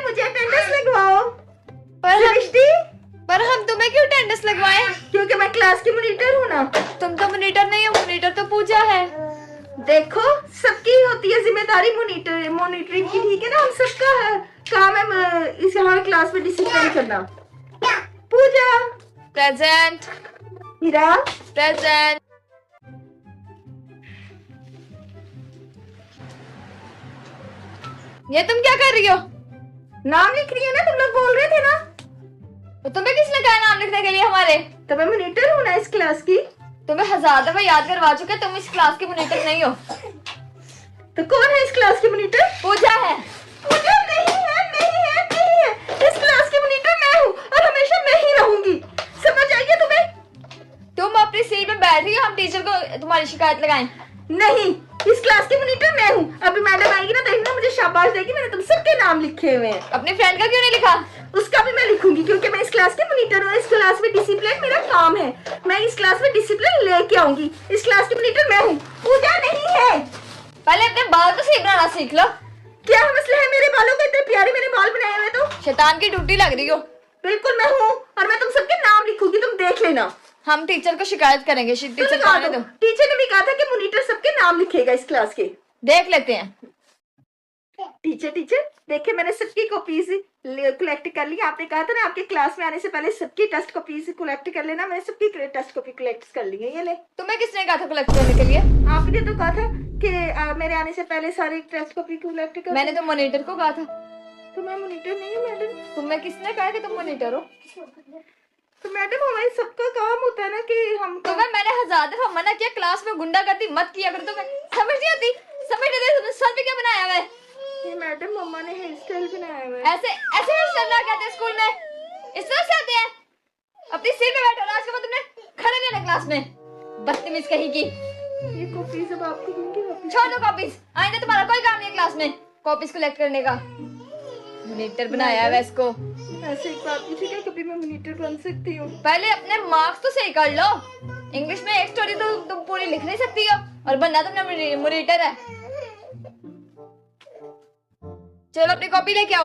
मुझे अटेंडेंस लगवाओ। पर हम तुम्हें क्यों अटेंडेंस लगवाएं? क्योंकि मैं क्लास की मॉनिटर हूँ ना। तुम तो मॉनिटर नहीं हो, मॉनिटर तो पूजा है। देखो, सबकी होती है जिम्मेदारी मॉनिटरिंग की, ठीक है ना। हम सबका काम है इस यहाँ क्लास में डिसिप्लिन करना। पूजा प्रेजेंट। हीरा प्रेजेंट। ये तुम क्या कर रही हो? नाम लिख रही है ना, तुम लोग बोल रहे थे ना। तो तुम्हें किसने कहा नाम लिखने के लिए हमारे? तो मैं मॉनिटर हूँ ना इस क्लास की। तुम्हें 1000 दफा याद करवा चुके, तुम इस क्लास की मॉनिटर नहीं हो। तो कौन है इस क्लास की मॉनिटर? पूजा है। पूजा नहीं है, नहीं है, नहीं है। इस क्लास की मॉनिटर मैं हूँ और हमेशा मैं ही रहूंगी। समझ आई है तुम्हें? तुम अपनी सीट पे बैठ रही हो, हम टीचर को तुम्हारी शिकायत लगाएं? नहीं, इस क्लास की मॉनिटर मैं हूँ। अभी मैडम आएगी ना, देखना मुझे शाबाश देगी। मैंने तुम सबके नाम लिखे हुए हैं। अपनी फ्रेंड का क्यों नहीं लिखा? उसका भी मैं लिखूंगी, क्योंकि मैं इस क्लास की मॉनिटर हूँ। इस क्लास में डिसिप्लिन मेरा काम है। मैं इस क्लास में डिसिप्लिन लेके आऊंगी। इस क्लास की मॉनिटर मैं हूँ, पूजा नहीं है। पहले अपने बाल तो सही बनाना सीख लो। क्या मसला है मेरे बालों का? इतने प्यारे मैंने बाल बनाए हुए। तो शैतान की ड्यूटी लग रही हो। बिल्कुल मैं हूँ, और मैं तुम सबके नाम लिखूंगी, तुम देख लेना। हम टीचर को शिकायत करेंगे। टीचर को आने दो। टीचर ने भी कहा था कि मॉनिटर सबके नाम लिखेगा इस क्लास के। देख लेते हैं। टीचर देखे, मैंने सबकी कॉपीज कलेक्ट कर ली। आपने कहा था ना आपके क्लास में आने से पहले सबकी टेस्ट कॉपीज कलेक्ट कर लेना। मैंने सबकी टेस्ट कॉपी कलेक्ट कर ली है। ये ले। तुम्हें किसने कहा था कलेक्ट करने के लिए? आपने तो कहा था कि मेरे आने से पहले सारी टेस्ट कॉपी कलेक्ट कर। मैंने तो मॉनिटर को कहा था। तो मैं मॉनिटर नहीं हूँ मैडम। तुम्हें किसने कहा कि तुम मॉनिटर हो? तो मैडम हमारे सबका काम होता है ना कि हम। तुम्हें मैंने 1000 दफा मना किया क्लास में गुंडागर्दी मत किया करो। तुम्हें समझ नहीं आती? समझ नहीं आती? तुमने सर पे क्या बनाया हुआ है? ये मैडम मम्मा ने हेयर स्टाइल बनाया हुआ है। ऐसे ऐसे हेयर स्टाइल ना कहते स्कूल में? इस तरह से आते हैं? अपनी सीट पे बैठो। आज के बाद तुमने खड़े नहीं रहना क्लास में। बदतमीज कहीं की। ये कॉपीज अब आपको दूंगी वापस। छोड़ दो कॉपीज। आइंदा तुम्हारा कोई काम नहीं है क्लास में कॉपीज कलेक्ट करने का। मॉनिटर बनाया है इसको। ऐसे एक बात पूछी, क्या कभी मैं मॉनिटर बन सकती हूँ? पहले अपने मार्क्स तो सही कर लो। इंग्लिश में एक स्टोरी तो तुम पूरी लिख नहीं सकती हो, और बनना तुमने मॉनिटर है। चलो अपनी कॉपी लेके आओ।